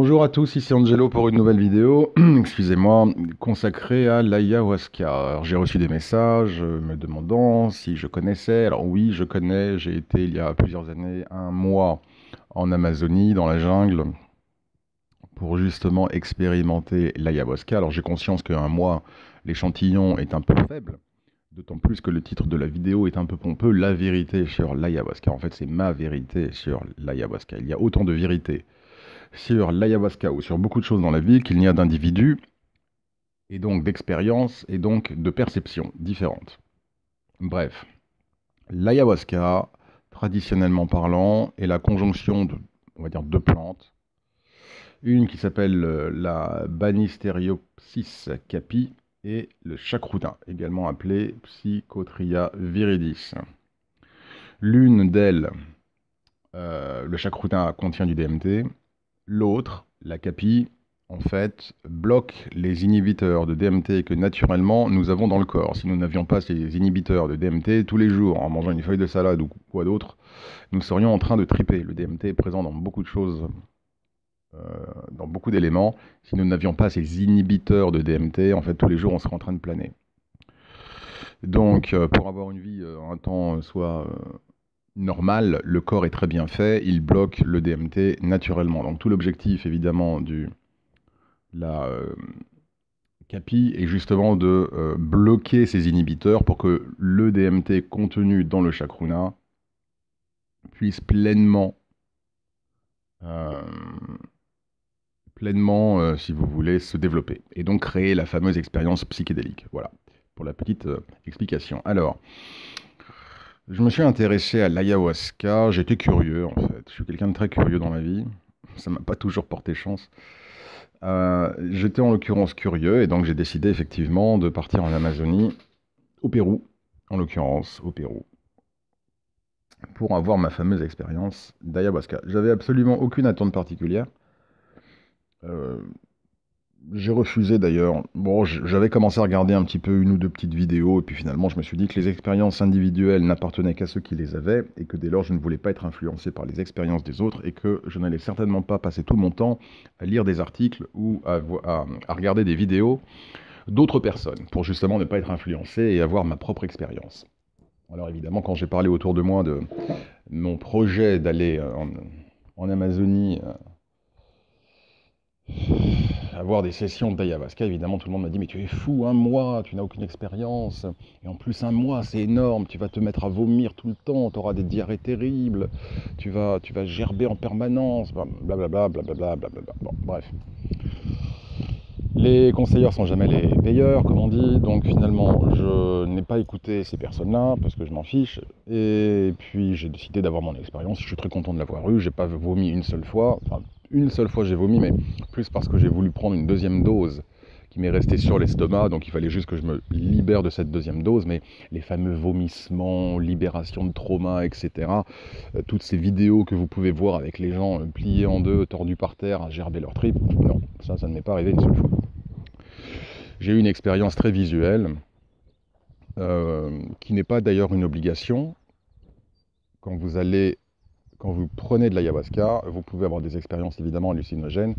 Bonjour à tous, ici Angelo pour une nouvelle vidéo, excusez-moi, consacrée à l'ayahuasca. Alors, j'ai reçu des messages me demandant si je connaissais. Alors oui, je connais, j'ai été il y a plusieurs années, un mois en Amazonie, dans la jungle, pour justement expérimenter l'ayahuasca. Alors j'ai conscience qu'un mois, l'échantillon est un peu faible, d'autant plus que le titre de la vidéo est un peu pompeux, la vérité sur l'ayahuasca. En fait, c'est ma vérité sur l'ayahuasca. Il y a autant de vérité sur l'ayahuasca ou sur beaucoup de choses dans la vie qu'il n'y a d'individus et donc d'expériences et donc de perceptions différentes. Bref, l'ayahuasca, traditionnellement parlant, est la conjonction de, on va dire, deux plantes. Une qui s'appelle la Banisteriopsis capi et le chacroutin, également appelé Psychotria viridis. L'une d'elles, le chacroutin contient du DMT, l'autre, la capi, en fait, bloque les inhibiteurs de DMT que naturellement nous avons dans le corps. Si nous n'avions pas ces inhibiteurs de DMT tous les jours en mangeant une feuille de salade ou quoi d'autre, nous serions en train de triper. Le DMT est présent dans beaucoup de choses, dans beaucoup d'éléments. Si nous n'avions pas ces inhibiteurs de DMT, en fait, tous les jours, on serait en train de planer. Donc, pour avoir une vie, un temps soit normal, le corps est très bien fait, il bloque le DMT naturellement. Donc tout l'objectif évidemment la CAPI est justement de bloquer ces inhibiteurs pour que le DMT contenu dans le chacruna puisse pleinement, si vous voulez, se développer et donc créer la fameuse expérience psychédélique. Voilà, pour la petite explication. Alors, je me suis intéressé à l'ayahuasca, j'étais curieux en fait, je suis quelqu'un de très curieux dans la vie, ça m'a pas toujours porté chance. J'étais en l'occurrence curieux et donc j'ai décidé effectivement de partir en Amazonie, au Pérou, en l'occurrence au Pérou, pour avoir ma fameuse expérience d'ayahuasca. J'avais absolument aucune attente particulière. J'ai refusé d'ailleurs. Bon, j'avais commencé à regarder un petit peu une ou deux petites vidéos, et puis finalement je me suis dit que les expériences individuelles n'appartenaient qu'à ceux qui les avaient, et que dès lors je ne voulais pas être influencé par les expériences des autres, et que je n'allais certainement pas passer tout mon temps à lire des articles ou à regarder des vidéos d'autres personnes, pour justement ne pas être influencé et avoir ma propre expérience. Alors évidemment, quand j'ai parlé autour de moi de mon projet d'aller en Amazonie, avoir des sessions d'ayahuasca, évidemment, tout le monde m'a dit « Mais tu es fou, un mois, tu n'as aucune expérience. Et en plus, un mois, c'est énorme, tu vas te mettre à vomir tout le temps, tu auras des diarrhées terribles, tu vas gerber en permanence, blablabla, blablabla, blablabla. » Bon, bref. Les conseilleurs sont jamais les payeurs, comme on dit, donc finalement, je n'ai pas écouté ces personnes-là, parce que je m'en fiche, et puis j'ai décidé d'avoir mon expérience, je suis très content de l'avoir eue, j'ai pas vomi une seule fois, enfin, une seule fois j'ai vomi, mais plus parce que j'ai voulu prendre une deuxième dose qui m'est restée sur l'estomac, donc il fallait juste que je me libère de cette deuxième dose, mais les fameux vomissements, libération de trauma, etc., toutes ces vidéos que vous pouvez voir avec les gens pliés en deux, tordus par terre, à gerber leur tripes, non, ça ne m'est pas arrivé une seule fois. J'ai eu une expérience très visuelle, qui n'est pas d'ailleurs une obligation. Quand vous prenez de l'ayahuasca, vous pouvez avoir des expériences évidemment hallucinogènes,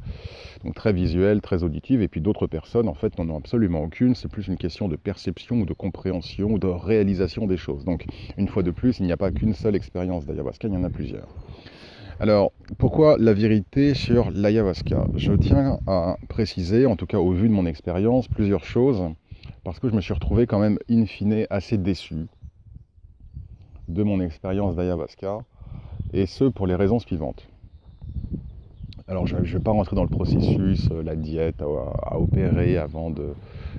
donc très visuelles, très auditives, et puis d'autres personnes en fait n'en ont absolument aucune, c'est plus une question de perception ou de compréhension ou de réalisation des choses. Donc une fois de plus, il n'y a pas qu'une seule expérience d'ayahuasca, il y en a plusieurs. Alors, pourquoi la vérité sur l'ayahuasca? Je tiens à préciser, en tout cas au vu de mon expérience, plusieurs choses, parce que je me suis retrouvé quand même in fine assez déçu de mon expérience d'ayahuasca, et ce pour les raisons suivantes. Alors je ne vais pas rentrer dans le processus, la diète à opérer avant de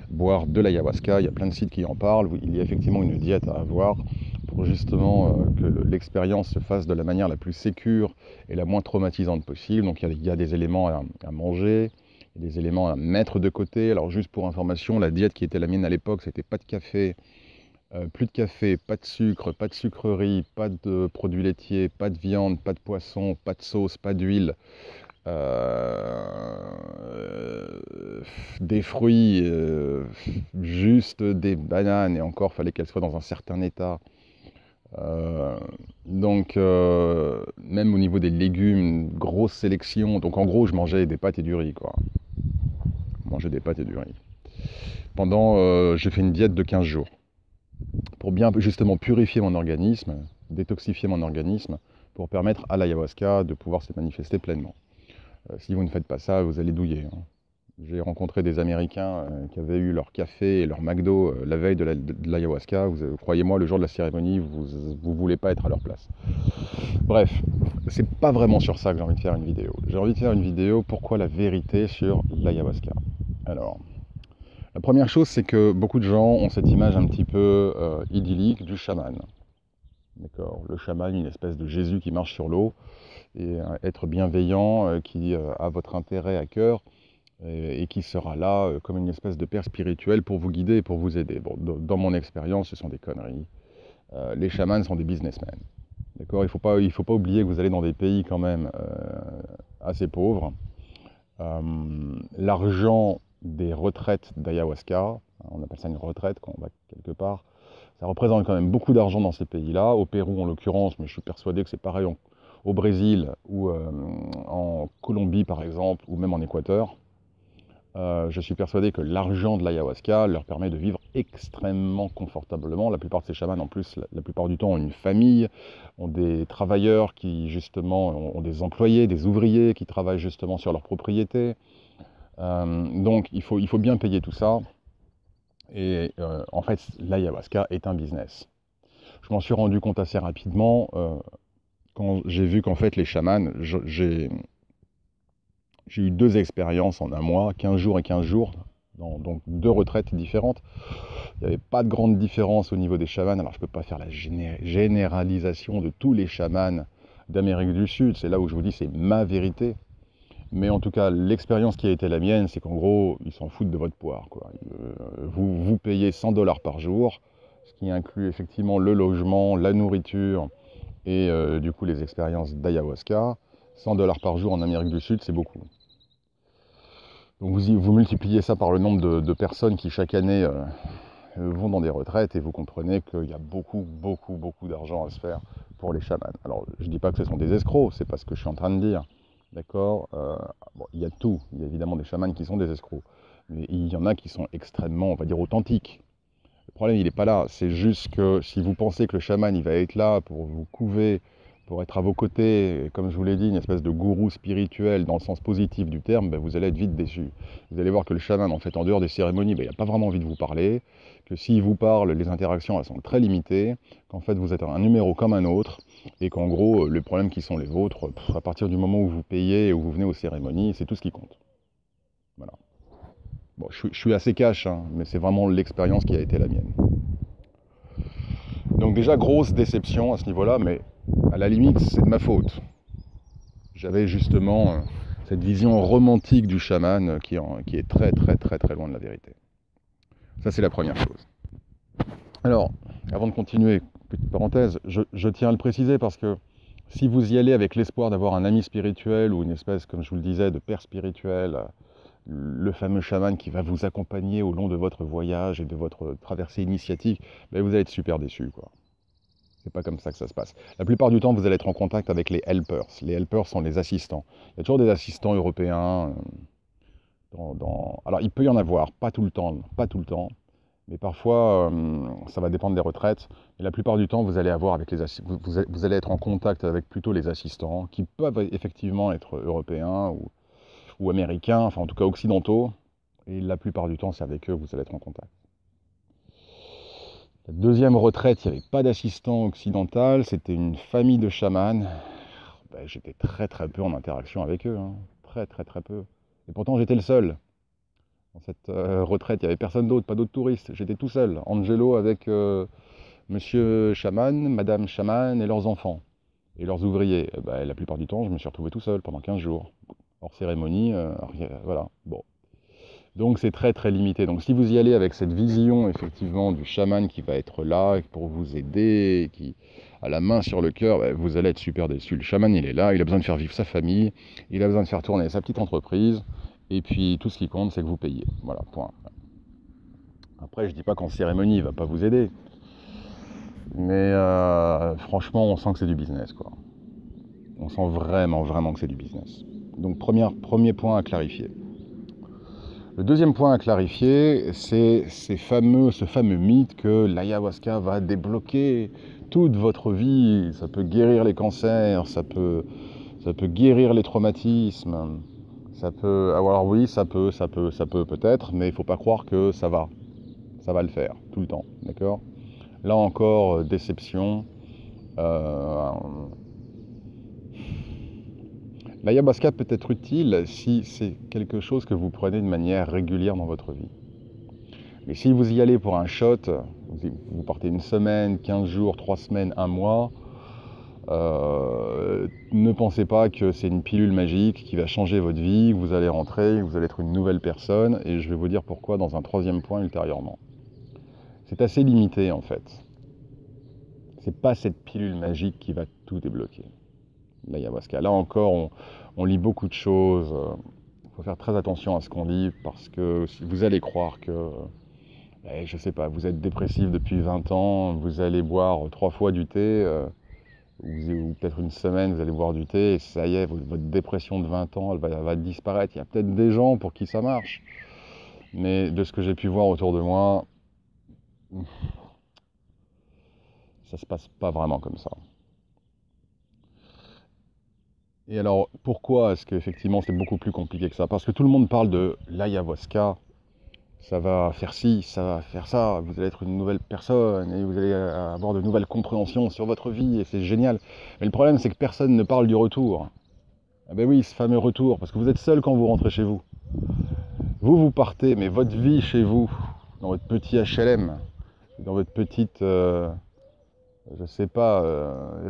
boire de l'ayahuasca, il y a plein de sites qui en parlent, il y a effectivement une diète à avoir pour justement que l'expérience se fasse de la manière la plus sécure et la moins traumatisante possible. Donc il y a des éléments à manger, des éléments à mettre de côté. Alors juste pour information, la diète qui était la mienne à l'époque, c'était pas de café, plus de café, pas de sucre, pas de sucrerie, pas de produits laitiers, pas de viande, pas de poisson, pas de sauce, pas d'huile, des fruits, juste des bananes, et encore fallait qu'elles soient dans un certain état. Donc, même au niveau des légumes, grosse sélection. Donc, en gros, je mangeais des pâtes et du riz, quoi. Je mangeais des pâtes et du riz. J'ai fait une diète de 15 jours pour bien justement purifier mon organisme, détoxifier mon organisme, pour permettre à l'ayahuasca de pouvoir se manifester pleinement. Si vous ne faites pas ça, vous allez douiller, hein. J'ai rencontré des Américains qui avaient eu leur café et leur McDo la veille de l'ayahuasca. Croyez-moi, le jour de la cérémonie, vous ne voulez pas être à leur place. Bref, c'est pas vraiment sur ça que j'ai envie de faire une vidéo. J'ai envie de faire une vidéo pourquoi la vérité sur l'ayahuasca. Alors, la première chose, c'est que beaucoup de gens ont cette image un petit peu idyllique du chaman. D'accord, le chaman, une espèce de Jésus qui marche sur l'eau, et être bienveillant, qui a votre intérêt à cœur, et qui sera là comme une espèce de père spirituel pour vous guider et pour vous aider. Bon, dans mon expérience, ce sont des conneries. Les chamans sont des businessmen. D'accord, il faut pas oublier que vous allez dans des pays quand même assez pauvres. L'argent des retraites d'ayahuasca, on appelle ça une retraite quand on va quelque part, ça représente quand même beaucoup d'argent dans ces pays-là. Au Pérou en l'occurrence, mais je suis persuadé que c'est pareil au Brésil ou en Colombie par exemple, ou même en Équateur. Je suis persuadé que l'argent de l'ayahuasca leur permet de vivre extrêmement confortablement. La plupart de ces chamans, en plus, la plupart du temps, ont une famille, ont des travailleurs qui, justement, ont des employés, des ouvriers qui travaillent justement sur leur propriété. Donc, il faut bien payer tout ça. Et en fait, l'ayahuasca est un business. Je m'en suis rendu compte assez rapidement quand j'ai vu qu'en fait, les chamans, j'ai eu 2 expériences en un mois, 15 jours et 15 jours, donc 2 retraites différentes. Il n'y avait pas de grande différence au niveau des chamans. Alors je ne peux pas faire la généralisation de tous les chamans d'Amérique du Sud, c'est là où je vous dis c'est ma vérité. Mais en tout cas, l'expérience qui a été la mienne, c'est qu'en gros, ils s'en foutent de votre poire, quoi. Vous payez 100 $ par jour, ce qui inclut effectivement le logement, la nourriture et du coup les expériences d'ayahuasca. 100 $ par jour en Amérique du Sud, c'est beaucoup. Donc vous multipliez ça par le nombre de personnes qui chaque année vont dans des retraites et vous comprenez qu'il y a beaucoup d'argent à se faire pour les chamans. Alors je ne dis pas que ce sont des escrocs, c'est pas ce que je suis en train de dire. D'accord, bon, il y a tout, il y a évidemment des chamans qui sont des escrocs, mais il y en a qui sont extrêmement, on va dire, authentiques. Le problème, il n'est pas là, c'est juste que si vous pensez que le chaman, il va être là pour vous couver, pour être à vos côtés, et comme je vous l'ai dit, une espèce de gourou spirituel dans le sens positif du terme, ben vous allez être vite déçu. Vous allez voir que le chaman, en fait, en dehors des cérémonies, ben, il n'a pas vraiment envie de vous parler, que s'il vous parle, les interactions, elles sont très limitées, qu'en fait, vous êtes un numéro comme un autre, et qu'en gros, les problèmes qui sont les vôtres, à partir du moment où vous payez et où vous venez aux cérémonies, c'est tout ce qui compte. Voilà. Bon, je suis assez cash, hein, mais c'est vraiment l'expérience qui a été la mienne. Donc déjà, grosse déception à ce niveau-là, mais à la limite, c'est de ma faute. J'avais justement cette vision romantique du chaman qui est très loin de la vérité. Ça, c'est la première chose. Alors, avant de continuer, petite parenthèse, je tiens à le préciser parce que si vous y allez avec l'espoir d'avoir un ami spirituel ou une espèce, comme je vous le disais, de père spirituel, le fameux chaman qui va vous accompagner au long de votre voyage et de votre traversée initiatique, ben vous allez être super déçu, quoi. C'est pas comme ça que ça se passe. La plupart du temps, vous allez être en contact avec les helpers. Les helpers sont les assistants. Il y a toujours des assistants européens. Alors, il peut y en avoir, pas tout le temps, mais parfois, ça va dépendre des retraites. Et la plupart du temps, vous allez avoir avec vous allez être en contact avec plutôt les assistants, qui peuvent effectivement être européens ou américains, enfin en tout cas occidentaux. Et la plupart du temps, c'est avec eux que vous allez être en contact. La deuxième retraite, il n'y avait pas d'assistant occidental, c'était une famille de chamans. Ben, j'étais très peu en interaction avec eux, hein. Très peu. Et pourtant j'étais le seul. Dans cette retraite, il n'y avait personne d'autre, pas d'autres touristes. J'étais tout seul, Angelo avec monsieur chaman, madame chaman et leurs enfants. Et leurs ouvriers. Ben, la plupart du temps, je me suis retrouvé tout seul pendant 15 jours. Hors cérémonie, voilà. Bon. Donc c'est très limité. Donc si vous y allez avec cette vision effectivement du chaman qui va être là pour vous aider, qui a la main sur le cœur, ben, vous allez être super déçu. Le chaman il est là, il a besoin de faire vivre sa famille, il a besoin de faire tourner sa petite entreprise, et puis tout ce qui compte c'est que vous payez. Voilà, point. Après je dis pas qu'en cérémonie il va pas vous aider. mais franchement, on sent que c'est du business, quoi. On sent vraiment, vraiment que c'est du business. Donc, premier point à clarifier. Le deuxième point à clarifier, c'est ce fameux mythe que l'ayahuasca va débloquer toute votre vie. Ça peut guérir les cancers, ça peut guérir les traumatismes. Ça peut, alors oui, ça peut peut-être, mais il ne faut pas croire que ça va le faire tout le temps, d'accord? Là encore, déception. L'ayahuasca peut être utile si c'est quelque chose que vous prenez de manière régulière dans votre vie. Mais si vous y allez pour un shot, vous partez une semaine, 15 jours, 3 semaines, un mois, ne pensez pas que c'est une pilule magique qui va changer votre vie, que vous allez rentrer, que vous allez être une nouvelle personne, et je vais vous dire pourquoi dans un troisième point ultérieurement. C'est assez limité en fait. C'est pas cette pilule magique qui va tout débloquer. L'ayahuasca. Là encore, on lit beaucoup de choses. Il faut faire très attention à ce qu'on lit parce que vous allez croire que, je sais pas, vous êtes dépressif depuis 20 ans, vous allez boire 3 fois du thé, ou peut-être une semaine, vous allez boire du thé, et ça y est, votre dépression de 20 ans, elle va disparaître. Il y a peut-être des gens pour qui ça marche. Mais de ce que j'ai pu voir autour de moi, ça se passe pas vraiment comme ça. Et alors, pourquoi est-ce qu'effectivement c'est beaucoup plus compliqué que ça? Parce que tout le monde parle de l'ayahuasca, ça va faire ci, ça va faire ça, vous allez être une nouvelle personne, et vous allez avoir de nouvelles compréhensions sur votre vie, et c'est génial. Mais le problème, c'est que personne ne parle du retour. Ah ben oui, ce fameux retour, parce que vous êtes seul quand vous rentrez chez vous. Vous partez, mais votre vie chez vous, dans votre petit HLM, dans votre petite, je sais pas,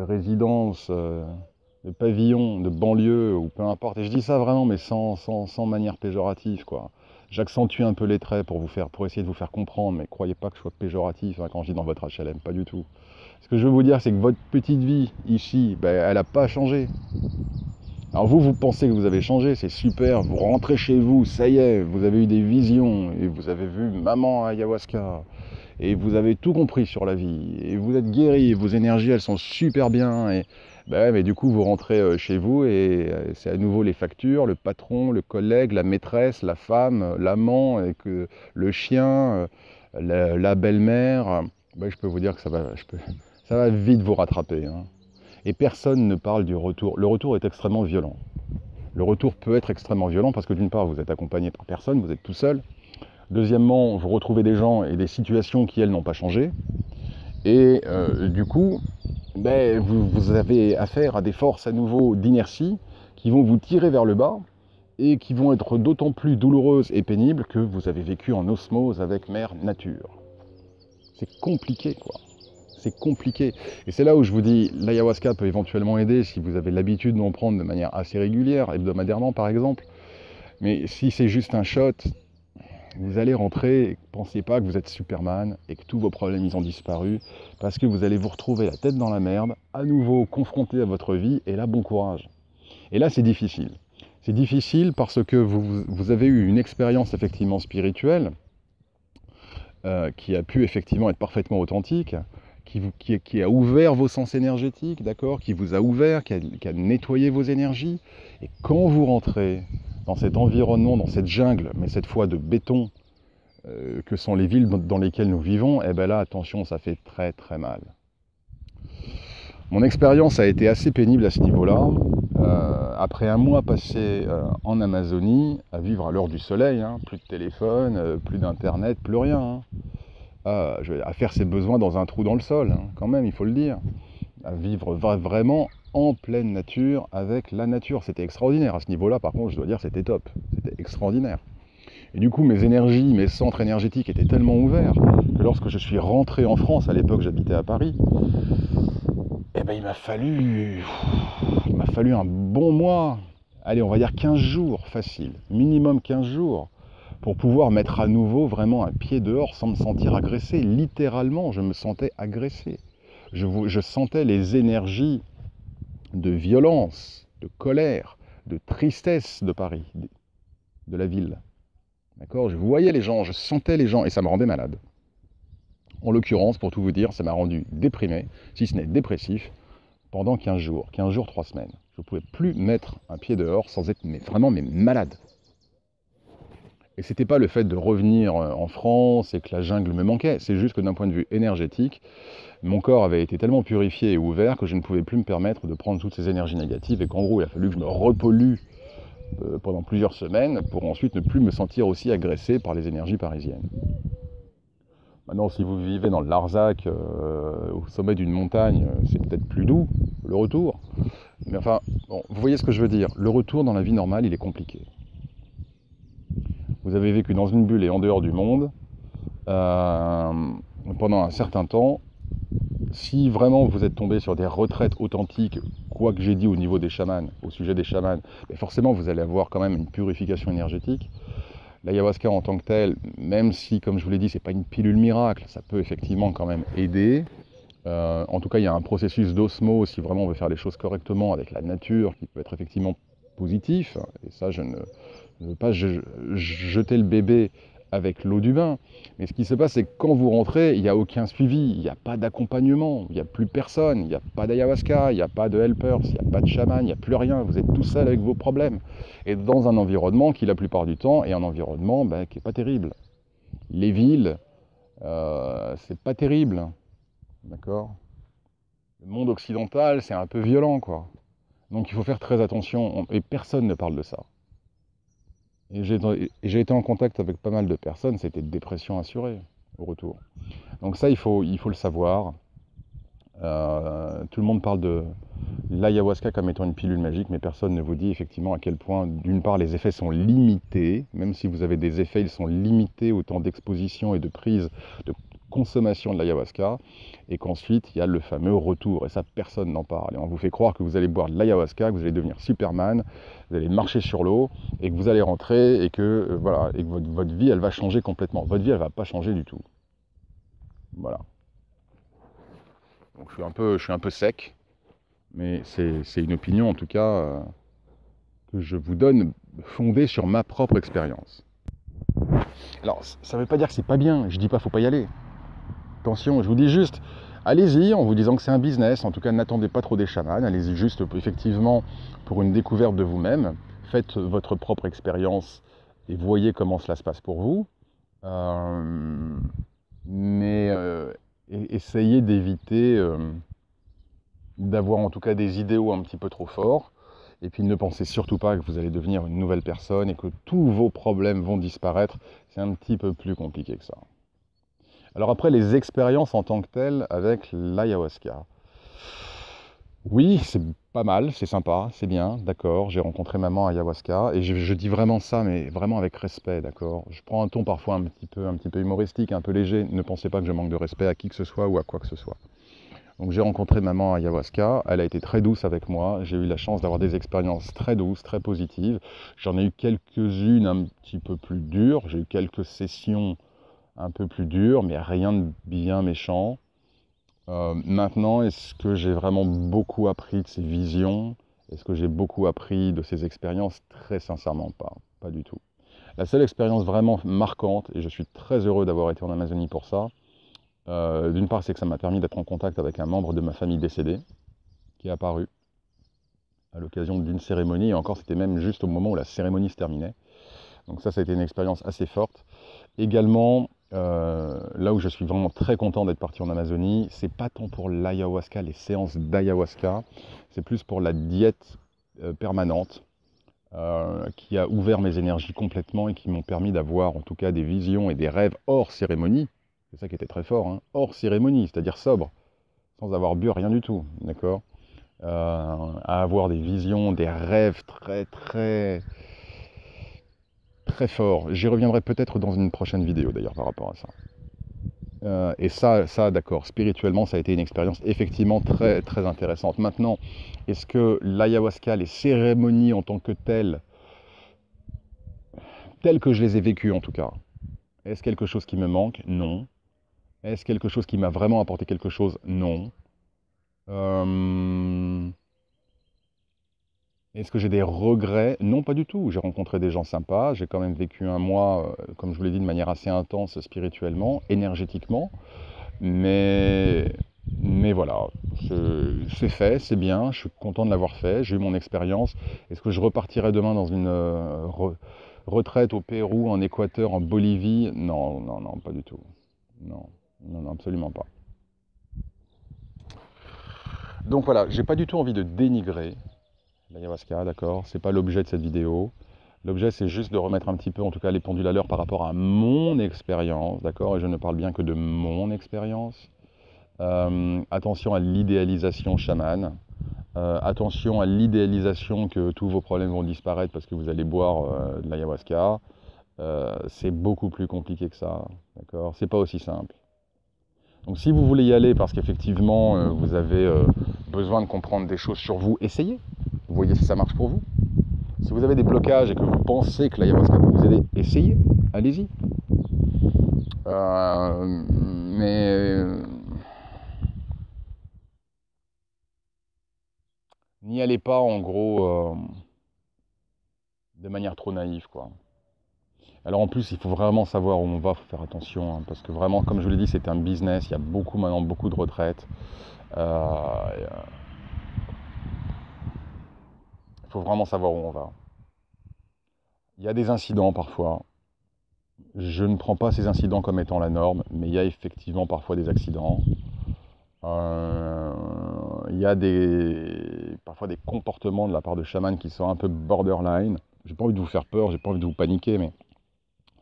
résidence, de pavillon, de banlieue, ou peu importe. Et je dis ça vraiment, mais sans manière péjorative, quoi. J'accentue un peu les traits pour essayer de vous faire comprendre, mais croyez pas que je sois péjoratif hein, quand je dis dans votre HLM, pas du tout. Ce que je veux vous dire, c'est que votre petite vie, ici, ben, elle n'a pas changé. Alors vous pensez que vous avez changé, c'est super, vous rentrez chez vous, ça y est, vous avez eu des visions, et vous avez vu maman ayahuasca, et vous avez tout compris sur la vie, et vous êtes guéri, et vos énergies elles sont super bien, et ben ouais, mais du coup vous rentrez chez vous, et c'est à nouveau les factures, le patron, le collègue, la maîtresse, la femme, l'amant, et que le chien, la belle-mère, ben, je peux vous dire que ça va vite vous rattraper, hein. Et personne ne parle du retour. Le retour est extrêmement violent. Le retour peut être extrêmement violent parce que d'une part, vous êtes accompagné par personne, vous êtes tout seul. Deuxièmement, vous retrouvez des gens et des situations qui, elles, n'ont pas changé. Et du coup, ben, vous avez affaire à des forces à nouveau d'inertie qui vont vous tirer vers le bas et qui vont être d'autant plus douloureuses et pénibles que vous avez vécu en osmose avec Mère Nature. C'est compliqué, quoi. C'est compliqué. Et c'est là où je vous dis, l'ayahuasca peut éventuellement aider si vous avez l'habitude d'en prendre de manière assez régulière, hebdomadairement par exemple. Mais si c'est juste un shot, vous allez rentrer et pensez pas que vous êtes Superman et que tous vos problèmes ils ont disparu, parce que vous allez vous retrouver la tête dans la merde, à nouveau confronté à votre vie, et là, bon courage. Et là, c'est difficile. C'est difficile parce que vous avez eu une expérience effectivement spirituelle qui a pu effectivement être parfaitement authentique, qui a ouvert vos sens énergétiques, d'accord, qui vous a ouvert, qui a nettoyé vos énergies. Et quand vous rentrez dans cet environnement, dans cette jungle, mais cette fois de béton, que sont les villes dans lesquelles nous vivons, et bien là, attention, ça fait très très mal. Mon expérience a été assez pénible à ce niveau-là. Après un mois passé en Amazonie, à vivre à l'heure du soleil, hein, plus de téléphone, plus d'internet, plus rien, hein. À faire ses besoins dans un trou dans le sol, hein, quand même, il faut le dire. À vivre vraiment en pleine nature, avec la nature. C'était extraordinaire. À ce niveau-là, par contre, je dois dire, c'était top. C'était extraordinaire. Et du coup, mes énergies, mes centres énergétiques étaient tellement ouverts que lorsque je suis rentré en France, à l'époque j'habitais à Paris, eh ben, il m'a fallu un bon mois. Allez, on va dire 15 jours, facile. Minimum 15 jours. Pour pouvoir mettre à nouveau vraiment un pied dehors sans me sentir agressé. Littéralement, je me sentais agressé. Je sentais les énergies de violence, de colère, de tristesse de Paris, de la ville. D'accord? Je voyais les gens, je sentais les gens, et ça me rendait malade. En l'occurrence, pour tout vous dire, ça m'a rendu déprimé, si ce n'est dépressif, pendant 15 jours. 15 jours, 3 semaines. Je ne pouvais plus mettre un pied dehors sans être vraiment malade. Et c'était pas le fait de revenir en France et que la jungle me manquait, c'est juste que d'un point de vue énergétique, mon corps avait été tellement purifié et ouvert que je ne pouvais plus me permettre de prendre toutes ces énergies négatives et qu'en gros il a fallu que je me repollue pendant plusieurs semaines pour ensuite ne plus me sentir aussi agressé par les énergies parisiennes. Maintenant, si vous vivez dans le Larzac, au sommet d'une montagne, c'est peut-être plus doux, le retour. Mais enfin, bon, vous voyez ce que je veux dire. Le retour dans la vie normale, il est compliqué. Vous avez vécu dans une bulle et en dehors du monde pendant un certain temps. Si vraiment vous êtes tombé sur des retraites authentiques, quoi que j'ai dit au niveau des chamans, au sujet des chamans, forcément vous allez avoir quand même une purification énergétique. L'ayahuasca en tant que tel, même si, comme je vous l'ai dit, c'est pas une pilule miracle, ça peut effectivement quand même aider. En tout cas, il y a un processus d'osmose, si vraiment on veut faire les choses correctement avec la nature, qui peut être effectivement positif. Et ça, je ne veux pas jeter le bébé avec l'eau du bain. Mais ce qui se passe, c'est que quand vous rentrez, il n'y a aucun suivi, il n'y a pas d'accompagnement, il n'y a plus personne, il n'y a pas d'ayahuasca, il n'y a pas de helpers, il n'y a pas de chaman, il n'y a plus rien. Vous êtes tout seul avec vos problèmes. Et dans un environnement qui, la plupart du temps, est un environnement qui n'est pas terrible. Les villes, c'est pas terrible. D'accord ? Le monde occidental, c'est un peu violent, quoi. Donc il faut faire très attention, et personne ne parle de ça. Et j'ai été en contact avec pas mal de personnes, c'était de dépression assurée au retour. Donc ça, il faut le savoir. Tout le monde parle de l'ayahuasca comme étant une pilule magique, mais personne ne vous dit effectivement à quel point, d'une part, les effets sont limités. Même si vous avez des effets, ils sont limités au temps d'exposition et de prise, de consommation de l'ayahuasca, et qu'ensuite il y a le fameux retour, et ça personne n'en parle. Et on vous fait croire que vous allez boire de l'ayahuasca, que vous allez devenir Superman, vous allez marcher sur l'eau, et que vous allez rentrer, et que voilà, et que votre vie elle va changer complètement. Votre vie elle va pas changer du tout. Voilà. Donc je suis un peu sec, mais c'est une opinion en tout cas que je vous donne fondée sur ma propre expérience. Alors ça ne veut pas dire que c'est pas bien, je dis pas faut pas y aller. Attention, je vous dis juste, allez-y en vous disant que c'est un business, en tout cas n'attendez pas trop des chamans, allez-y juste effectivement pour une découverte de vous-même, faites votre propre expérience et voyez comment cela se passe pour vous. Mais essayez d'éviter d'avoir en tout cas des idéaux un petit peu trop forts, et puis ne pensez surtout pas que vous allez devenir une nouvelle personne et que tous vos problèmes vont disparaître, c'est un petit peu plus compliqué que ça. Alors après, les expériences en tant que telles avec l'ayahuasca. Oui, c'est pas mal, c'est sympa, c'est bien, d'accord. J'ai rencontré maman ayahuasca, et je dis vraiment ça, mais vraiment avec respect, d'accord. Je prends un ton parfois un petit peu humoristique, un peu léger. Ne pensez pas que je manque de respect à qui que ce soit ou à quoi que ce soit. Donc j'ai rencontré maman ayahuasca, elle a été très douce avec moi, j'ai eu la chance d'avoir des expériences très douces, très positives. J'en ai eu quelques-unes un petit peu plus dures, j'ai eu quelques sessions un peu plus dures, mais rien de bien méchant. Maintenant, est-ce que j'ai vraiment beaucoup appris de ces visions? Est-ce que j'ai beaucoup appris de ces expériences? Très sincèrement pas, pas du tout. La seule expérience vraiment marquante, et je suis très heureux d'avoir été en Amazonie pour ça, d'une part, c'est que ça m'a permis d'être en contact avec un membre de ma famille décédé, qui est apparu à l'occasion d'une cérémonie, et encore c'était même juste au moment où la cérémonie se terminait. Donc ça a été une expérience assez forte. Également, là où je suis vraiment très content d'être parti en Amazonie, c'est pas tant pour l'ayahuasca, les séances d'ayahuasca, c'est plus pour la diète permanente, qui a ouvert mes énergies complètement et qui m'ont permis d'avoir en tout cas des visions et des rêves hors cérémonie. C'est ça qui était très fort, hein, hors cérémonie, c'est-à-dire sobre, sans avoir bu rien du tout, d'accord, à avoir des visions, des rêves très forts. J'y reviendrai peut-être dans une prochaine vidéo d'ailleurs par rapport à ça. Et ça d'accord, spirituellement, ça a été une expérience effectivement très intéressante. Maintenant, est-ce que l'ayahuasca, les cérémonies en tant que telles que je les ai vécues en tout cas, est-ce quelque chose qui me manque? Non. Est-ce quelque chose qui m'a vraiment apporté quelque chose? Non. Est-ce que j'ai des regrets? Non, pas du tout. J'ai rencontré des gens sympas, j'ai quand même vécu un mois, comme je vous l'ai dit, de manière assez intense spirituellement, énergétiquement. Mais voilà, c'est fait, c'est bien, je suis content de l'avoir fait, j'ai eu mon expérience. Est-ce que je repartirai demain dans une retraite au Pérou, en Équateur, en Bolivie? Non, non, non, pas du tout. Non, non, non, absolument pas. Donc voilà, j'ai pas du tout envie de dénigrer l'ayahuasca, d'accord? C'est pas l'objet de cette vidéo. L'objet, c'est juste de remettre un petit peu, en tout cas, les pendules à l'heure par rapport à mon expérience, d'accord? Et je ne parle bien que de mon expérience. Attention à l'idéalisation chamane. Attention à l'idéalisation que tous vos problèmes vont disparaître parce que vous allez boire de l'ayahuasca. C'est beaucoup plus compliqué que ça, d'accord? C'est pas aussi simple. Donc si vous voulez y aller parce qu'effectivement vous avez besoin de comprendre des choses sur vous, essayez. Vous voyez si ça marche pour vous. Si vous avez des blocages et que vous pensez que l'ayahuasca peut vous aider, essayez, allez-y. Mais n'y allez pas en gros de manière trop naïve, quoi. Alors en plus, il faut vraiment savoir où on va, il faut faire attention, hein, parce que vraiment, comme je vous l'ai dit, c'est un business, il y a maintenant beaucoup de retraites. Il faut vraiment savoir où on va. Il y a des incidents parfois. Je ne prends pas ces incidents comme étant la norme, mais il y a effectivement parfois des accidents. Il y a parfois des comportements de la part de chamans qui sont un peu borderline. J'ai pas envie de vous faire peur, j'ai pas envie de vous paniquer, mais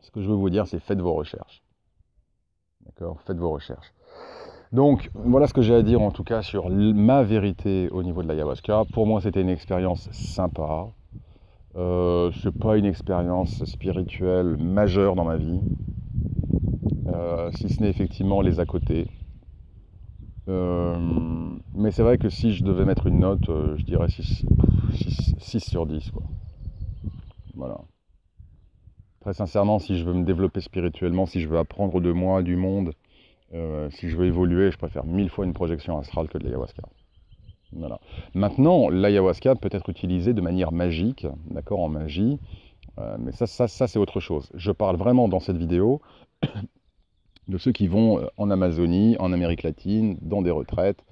ce que je veux vous dire, c'est faites vos recherches. D'accord? Faites vos recherches. Donc, voilà ce que j'ai à dire en tout cas sur ma vérité au niveau de l'ayahuasca. Pour moi, c'était une expérience sympa. C'est pas une expérience spirituelle majeure dans ma vie, si ce n'est effectivement les à côté. Mais c'est vrai que si je devais mettre une note, je dirais 6 sur 10, quoi. Voilà. Très sincèrement, si je veux me développer spirituellement, si je veux apprendre de moi, du monde, si je veux évoluer, je préfère 1000 fois une projection astrale que de l'ayahuasca. Voilà. Maintenant, l'ayahuasca peut être utilisé de manière magique, d'accord, en magie, mais ça c'est autre chose. Je parle vraiment dans cette vidéo de ceux qui vont en Amazonie, en Amérique latine, dans des retraites,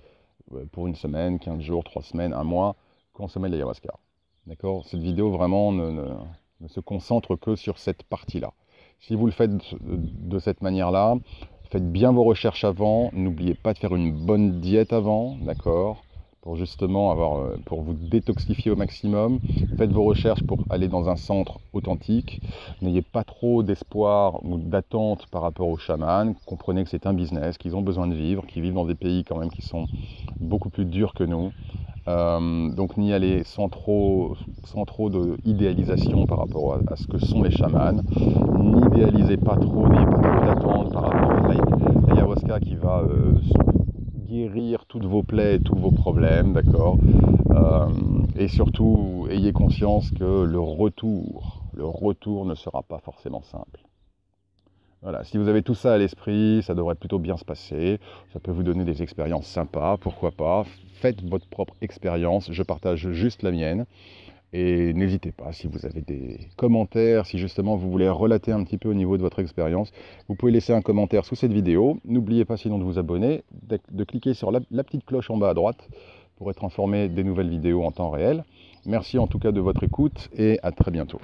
pour une semaine, 15 jours, 3 semaines, un mois, consommer de l'ayahuasca. D'accord? Cette vidéo vraiment ne se concentre que sur cette partie-là. Si vous le faites de cette manière-là, faites bien vos recherches avant, n'oubliez pas de faire une bonne diète avant, d'accord? Pour justement pour vous détoxifier au maximum. Faites vos recherches pour aller dans un centre authentique. N'ayez pas trop d'espoir ou d'attente par rapport aux chamans. Comprenez que c'est un business, qu'ils ont besoin de vivre, qu'ils vivent dans des pays quand même qui sont beaucoup plus durs que nous. Donc n'y allez sans trop d'idéalisation par rapport à ce que sont les chamans. N'idéalisez pas trop, n'ayez pas trop d'attente par rapport à l'ayahuasca qui va guérir toutes vos plaies et tous vos problèmes, d'accord? Et surtout, ayez conscience que le retour ne sera pas forcément simple. Voilà, si vous avez tout ça à l'esprit, ça devrait plutôt bien se passer. Ça peut vous donner des expériences sympas, pourquoi pas. Faites votre propre expérience, je partage juste la mienne. Et n'hésitez pas, si vous avez des commentaires, si justement vous voulez relater un petit peu au niveau de votre expérience, vous pouvez laisser un commentaire sous cette vidéo. N'oubliez pas sinon de vous abonner, de cliquer sur la petite cloche en bas à droite pour être informé des nouvelles vidéos en temps réel. Merci en tout cas de votre écoute et à très bientôt.